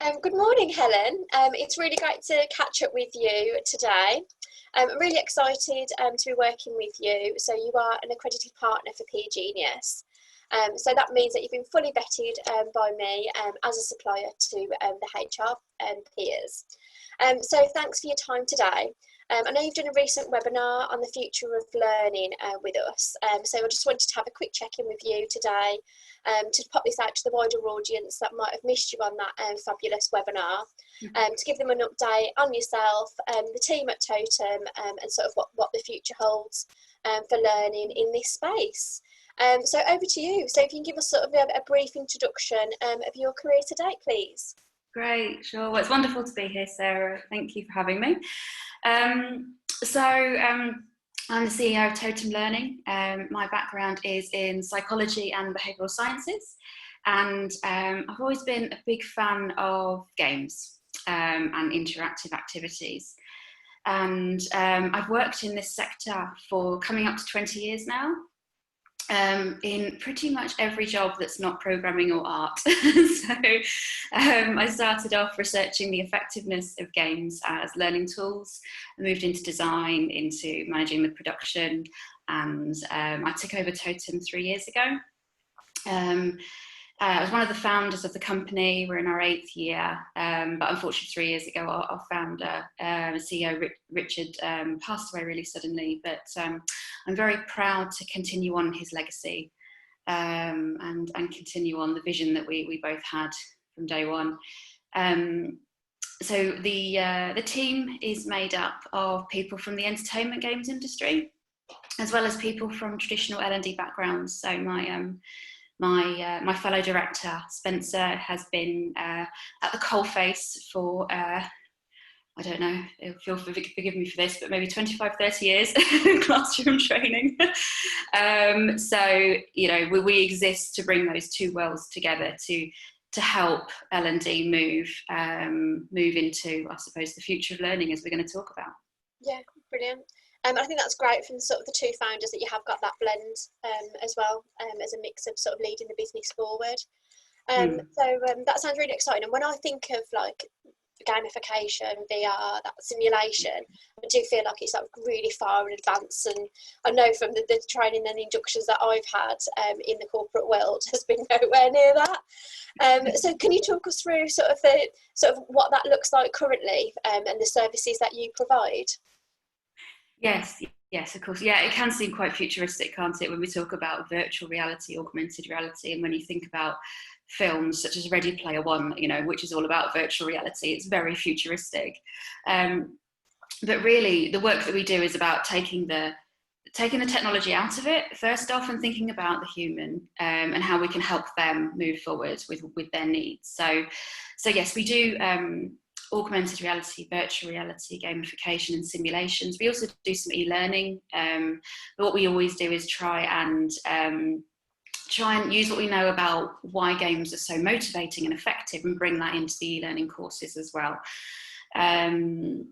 Good morning, Helen. It's really great to catch up with you today. I'm really excited to be working with you. So you are an accredited partner for Peer Genius. So that means that you've been fully vetted by me as a supplier to the HR peers. So thanks for your time today. I know you've done a recent webinar on the future of learning with us. So I just wanted to have a quick check-in with you today to pop this out to the wider audience that might have missed you on that fabulous webinar, to give them an update on yourself, the team at Totem, and sort of what the future holds for learning in this space. So over to you. So if you can give us sort of a brief introduction of your career to date, please. Great, sure. Well, it's wonderful to be here, Sarah. Thank you for having me. I'm the CEO of Totem Learning. My background is in psychology and behavioural sciences, and I've always been a big fan of games and interactive activities. And I've worked in this sector for coming up to 20 years now. In pretty much every job that's not programming or art. I started off researching the effectiveness of games as learning tools. I moved into design, into managing the production, and I took over Totem 3 years ago. I was one of the founders of the company. We're in our 8th year, but unfortunately 3 years ago our founder, CEO Richard, passed away really suddenly, but I'm very proud to continue on his legacy and continue on the vision that we both had from day one. So the team is made up of people from the entertainment games industry, as well as people from traditional L&D backgrounds. So my fellow director, Spencer, has been at the coalface for, I don't know, forgive me for this, but maybe 25, 30 years classroom training. So, you know, we exist to bring those two worlds together to help L&D move into, I suppose, the future of learning, as we're going to talk about. Yeah, brilliant. I think that's great from sort of the two founders that you have got that blend as well, as a mix of sort of leading the business forward. So that sounds really exciting. And when I think of like gamification, VR, that simulation, I do feel like it's like really far in advance. And I know from the training and inductions that I've had in the corporate world has been nowhere near that. So can you talk us through sort of what that looks like currently and the services that you provide? Yes, of course. Yeah, it can seem quite futuristic, can't it, when we talk about virtual reality, augmented reality, and when you think about films such as Ready Player One, you know, which is all about virtual reality, it's very futuristic. But really, the work that we do is about taking the technology out of it, first off, and thinking about the human and how we can help them move forward with their needs. So yes, we do augmented reality, virtual reality, gamification and simulations. We also do some e-learning, but what we always do is try and use what we know about why games are so motivating and effective and bring that into the e-learning courses as well. And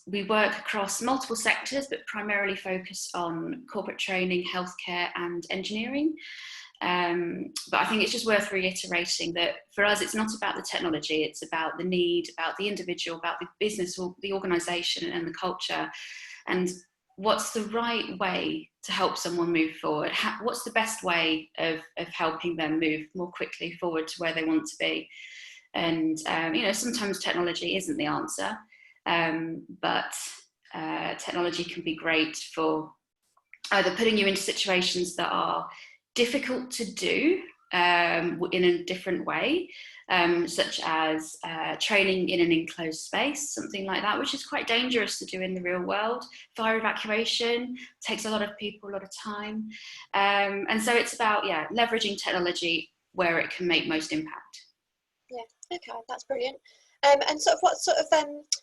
we work across multiple sectors, but primarily focus on corporate training, healthcare and engineering. But I think it's just worth reiterating that for us, it's not about the technology, it's about the need, about the individual, about the business or the organisation and the culture, and what's the right way to help someone move forward. What's the best way of helping them move more quickly forward to where they want to be. And, you know, sometimes technology isn't the answer, but technology can be great for either putting you into situations that are difficult to do in a different way, such as training in an enclosed space, something like that, which is quite dangerous to do in the real world. Fire evacuation takes a lot of people, a lot of time. And so it's about, leveraging technology where it can make most impact. Yeah, okay, that's brilliant. And sort of what sort of,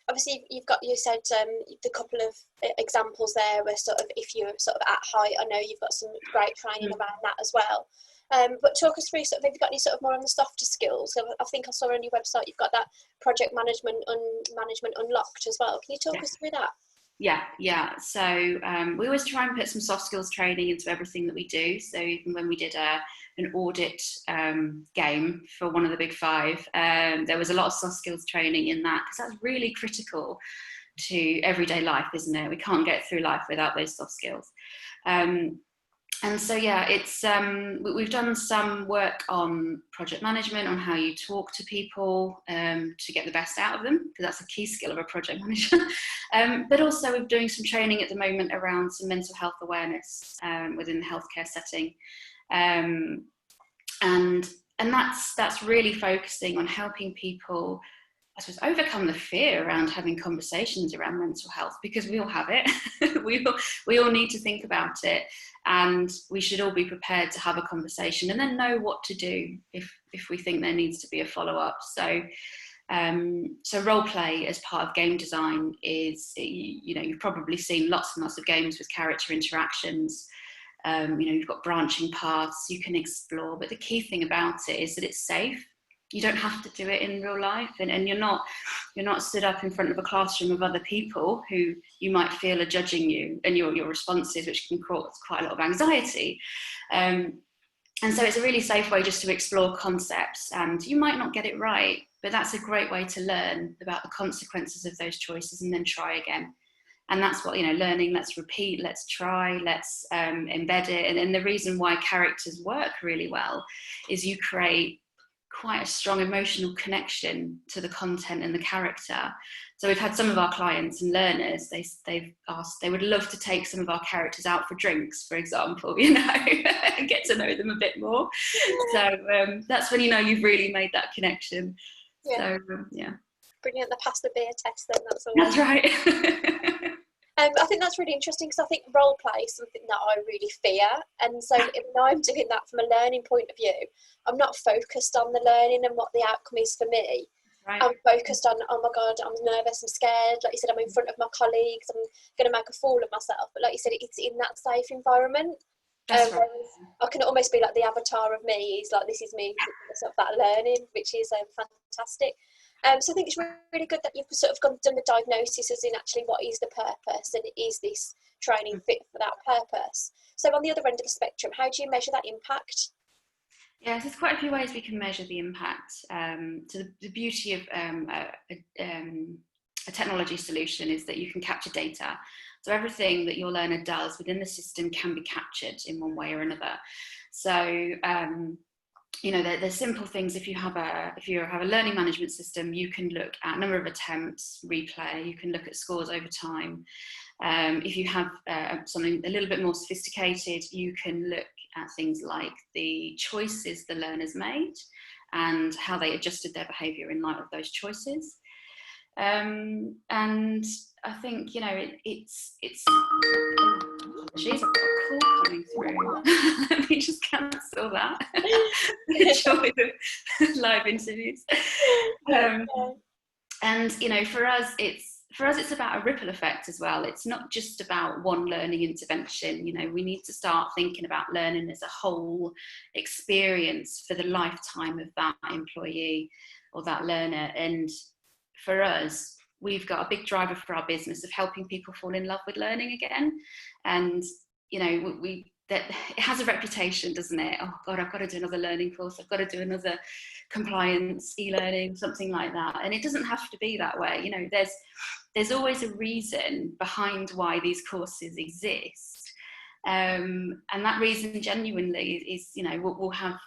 obviously you said the couple of examples there where sort of if you're sort of at height, I know you've got some great training around that as well. But talk us through sort of, have you got any sort of more on the softer skills? So I think I saw on your website you've got that project management unlocked as well. Can you talk us through that? Yeah. So we always try and put some soft skills training into everything that we do. So even when we did an an audit game for one of the big five. There was a lot of soft skills training in that, because that's really critical to everyday life, isn't it? We can't get through life without those soft skills. And so, yeah, it's we've done some work on project management, on how you talk to people to get the best out of them, because that's a key skill of a project manager. But also we're doing some training at the moment around some mental health awareness within the healthcare setting. And that's really focusing on helping people, I suppose, overcome the fear around having conversations around mental health, because we all have it. we all need to think about it, and we should all be prepared to have a conversation and then know what to do if we think there needs to be a follow-up. So role play as part of game design is, you've probably seen lots and lots of games with character interactions. You've got branching paths you can explore, but the key thing about it is that it's safe. You don't have to do it in real life, and you're not stood up in front of a classroom of other people who you might feel are judging you and your responses, which can cause quite a lot of anxiety. And so it's a really safe way just to explore concepts, and you might not get it right, but that's a great way to learn about the consequences of those choices and then try again. And that's what, learning, let's repeat, let's try, let's embed it. And the reason why characters work really well is you create quite a strong emotional connection to the content and the character. So we've had some of our clients and learners, they've asked, they would love to take some of our characters out for drinks, for example, and get to know them a bit more. So that's when you've really made that connection. Yeah. So yeah. Brilliant. They passed the beer test then, that's all. That's right. I think that's really interesting, because I think role play is something that I really fear, and so when I'm doing that from a learning point of view, I'm not focused on the learning and what the outcome is for me. Right. I'm focused on, oh my God, I'm nervous, I'm scared, like you said, I'm in front of my colleagues, I'm going to make a fool of myself, but like you said, it's in that safe environment. Right. I can almost be like the avatar of me, is like, this is me, sort of that learning, which is fantastic. So I think it's really good that you've sort of done the diagnosis as in actually what is the purpose, and is this training fit for that purpose. So on the other end of the spectrum, how do you measure that impact? Yes, there's quite a few ways we can measure the impact. So the beauty of a technology solution is that you can capture data. So everything that your learner does within the system can be captured in one way or another. So there's simple things. If you have a learning management system, you can look at number of attempts, replay. You can look at scores over time. If you have something a little bit more sophisticated, you can look at things like the choices the learners made and how they adjusted their behaviour in light of those choices. And I think it's. Jeez, I've got a call coming through. Let me just cancel that. Enjoy the live interviews. And for us, it's about a ripple effect as well. It's not just about one learning intervention. We need to start thinking about learning as a whole experience for the lifetime of that employee or that learner. And for us, we've got a big driver for our business of helping people fall in love with learning again. And that it has a reputation, doesn't it? Oh God, I've got to do another learning course, I've got to do another compliance e-learning, something like that. And it doesn't have to be that way. There's always a reason behind why these courses exist. And that reason genuinely is, we'll have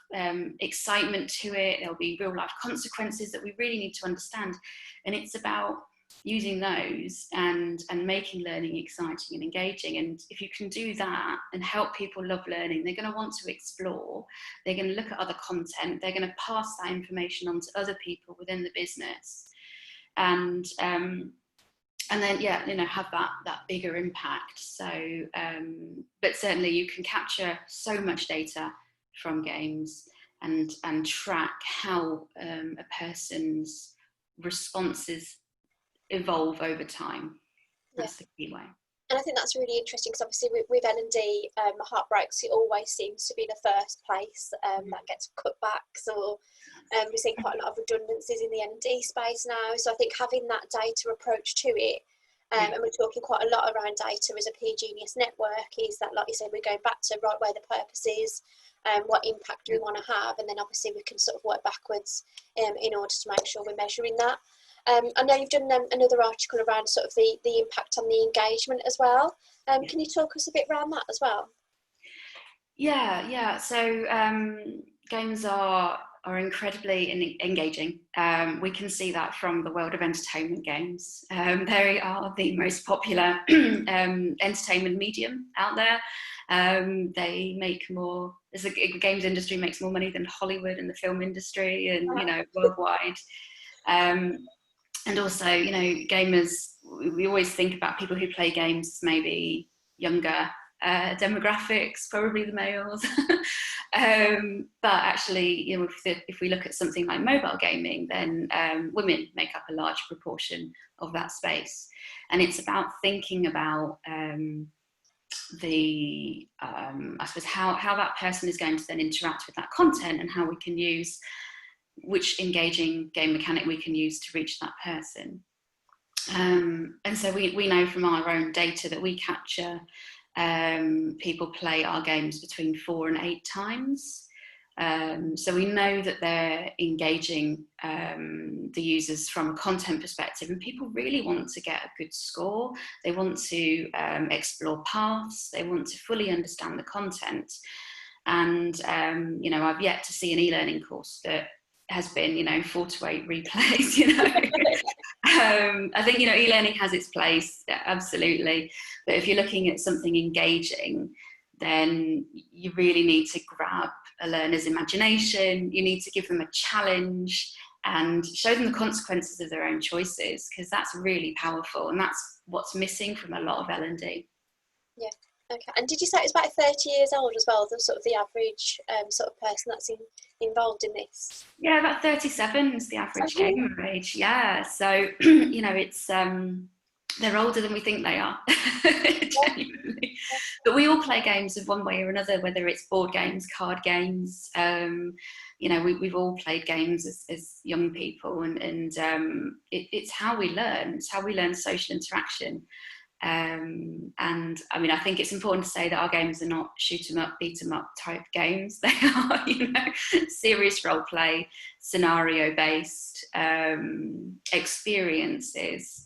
excitement to it. There'll be real life consequences that we really need to understand. And it's about using those and making learning exciting and engaging. And if you can do that and help people love learning, they're going to want to explore, they're going to look at other content, they're going to pass that information on to other people within the business, and then have that bigger impact. So but certainly you can capture so much data from games and track how a person's responses evolve over time. That's the key way. And I think that's really interesting, because obviously with L&D, heartbreaks, it always seems to be the first place that gets cutbacks, or we're seeing quite a lot of redundancies in the L&D space now. So I think having that data approach to it, and we're talking quite a lot around data as a P Genius network, is that, like you said, we're going back to right where the purpose is, what impact do we want to have, and then obviously we can sort of work backwards in order to make sure we're measuring that. I know you've done another article around sort of the impact on the engagement as well. Can you talk us a bit around that as well? Yeah. So games are incredibly engaging. We can see that from the world of entertainment games. They are the most popular entertainment medium out there. They make more, as the games industry makes more money than Hollywood and the film industry, and worldwide. And also, gamers, we always think about people who play games maybe younger demographics, probably the males. But actually, if we look at something like mobile gaming, then women make up a large proportion of that space. And it's about thinking about I suppose how that person is going to then interact with that content, and how we can use which engaging game mechanic we can use to reach that person. And so we know from our own data that we capture people play our games between 4 and 8 times. So we know that they're engaging the users from a content perspective, and people really want to get a good score. They want to explore paths. They want to fully understand the content. And I've yet to see an e-learning course that has been 4 to 8 replays. I think e-learning has its place, absolutely, but if you're looking at something engaging, then you really need to grab a learner's imagination. You need to give them a challenge and show them the consequences of their own choices, because that's really powerful, and that's what's missing from a lot of L&D. Yeah. Okay. And did you say it's about 30 years old as well, the sort of the average sort of person that's involved in this? Yeah, about 37 is the average gamer age. Yeah, so it's they're older than we think they are. Genuinely. But we all play games of one way or another, whether it's board games, card games. We've all played games as young people, and it's how we learn. It's how we learn social interaction. And I mean, I think it's important to say that our games are not shoot 'em up, beat 'em up type games. They are, serious role play, scenario based experiences,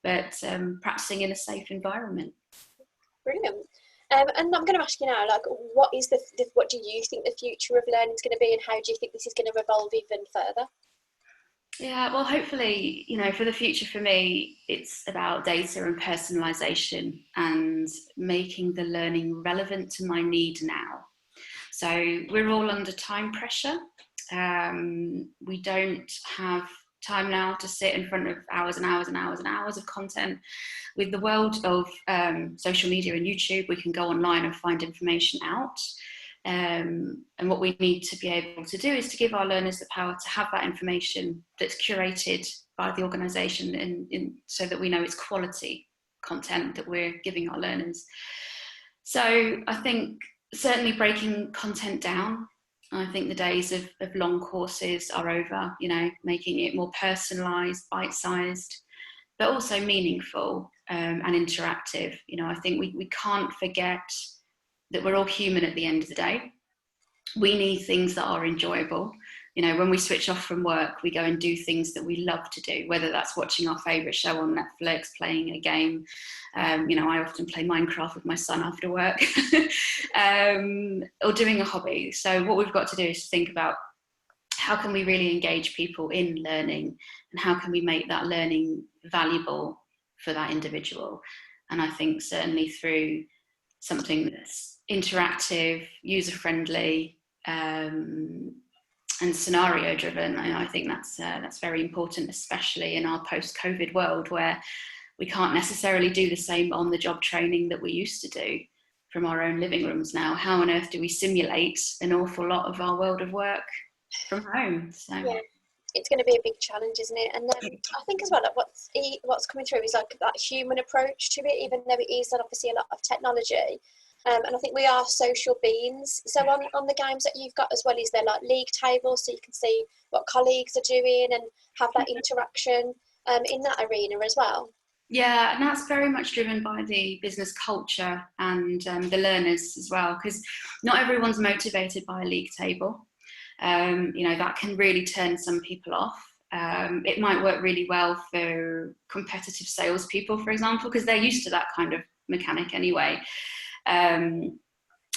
but practicing in a safe environment. Brilliant. And I'm going to ask you now, like, what do you think the future of learning is going to be, and how do you think this is going to evolve even further? Yeah, well, hopefully, for the future, for me, it's about data and personalisation and making the learning relevant to my need now. So we're all under time pressure. We don't have time now to sit in front of hours and hours and hours and hours of content. With the world of social media and YouTube, we can go online and find information out. And what we need to be able to do is to give our learners the power to have that information that's curated by the organisation, so that we know it's quality content that we're giving our learners. So I think certainly breaking content down. I think the days of long courses are over, making it more personalised, bite-sized, but also meaningful and interactive. I think we can't forget that we're all human at the end of the day. We need things that are enjoyable. When we switch off from work, we go and do things that we love to do, whether that's watching our favourite show on Netflix, playing a game. I often play Minecraft with my son after work, or doing a hobby. So what we've got to do is to think about how can we really engage people in learning, and how can we make that learning valuable for that individual. And I think certainly through something that's interactive, user-friendly, and scenario-driven. I think that's very important, especially in our post-COVID world, where we can't necessarily do the same on-the-job training that we used to do from our own living rooms now. How on earth do we simulate an awful lot of our world of work from home? So. Yeah. It's going to be a big challenge, isn't it? And I think as well that what's coming through is like that human approach to it, even though it is obviously a lot of technology. And I think we are social beings. So on the games that you've got as well, is there like league tables so you can see what colleagues are doing and have that interaction in that arena as well? Yeah, and that's very much driven by the business culture and the learners as well, because not everyone's motivated by a league table. That can really turn some people off. It might work really well for competitive salespeople, for example, because they're used to that kind of mechanic anyway.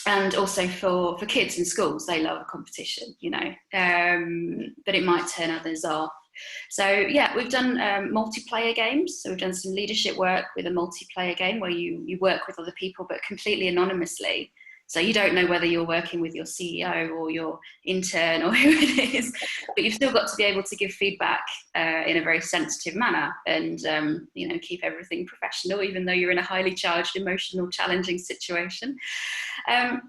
And also for kids in schools, they love a competition, but it might turn others off. So yeah, we've done multiplayer games. So we've done some leadership work with a multiplayer game where you work with other people, but completely anonymously. So you don't know whether you're working with your CEO or your intern or who it is, but you've still got to be able to give feedback in a very sensitive manner and, keep everything professional, even though you're in a highly charged, emotional, challenging situation. And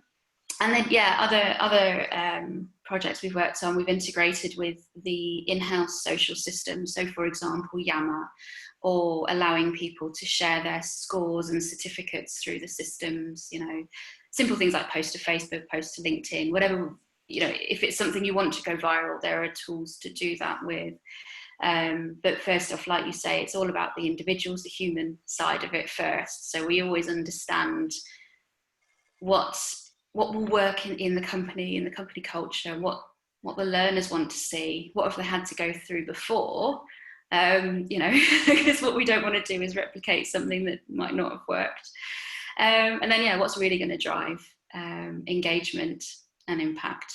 then, other projects we've worked on, we've integrated with the in-house social system. So, for example, Yammer, or allowing people to share their scores and certificates through the systems, simple things like post to Facebook, post to LinkedIn, whatever, if it's something you want to go viral, there are tools to do that with. But first off, like you say, it's all about the individuals, the human side of it first. So we always understand what will work in the company culture, what the learners want to see, what have they had to go through before, because what we don't want to do is replicate something that might not have worked. And then, what's really going to drive engagement and impact.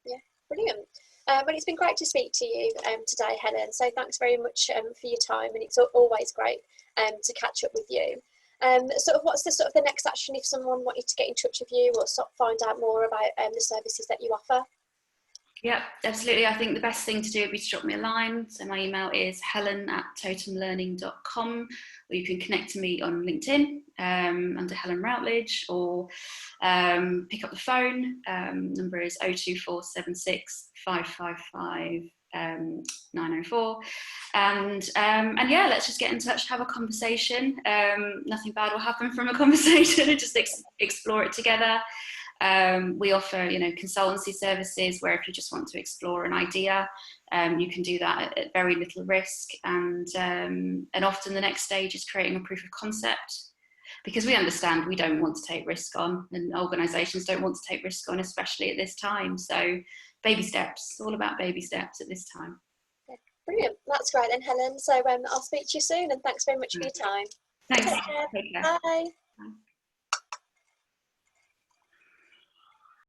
Yeah, brilliant. Well, it's been great to speak to you today, Helen. So thanks very much for your time, and it's always great to catch up with you. What's the next action if someone wanted to get in touch with you or find out more about the services that you offer? Yeah, absolutely. I think the best thing to do would be to drop me a line. So my email is helen@totemlearning.com, or you can connect to me on LinkedIn under Helen Routledge, or pick up the phone. Number is 02476 555 904. And let's just get in touch, have a conversation. Nothing bad will happen from a conversation, and just explore it together. We offer, consultancy services where if you just want to explore an idea, you can do that at very little risk. And often the next stage is creating a proof of concept, because we understand we don't want to take risk on, and organisations don't want to take risk on, especially at this time. So baby steps, all about baby steps at this time. Yeah, brilliant. That's great then, Helen. So I'll speak to you soon, and thanks very much for your time. Thanks. Take care. Take care. Bye. Bye.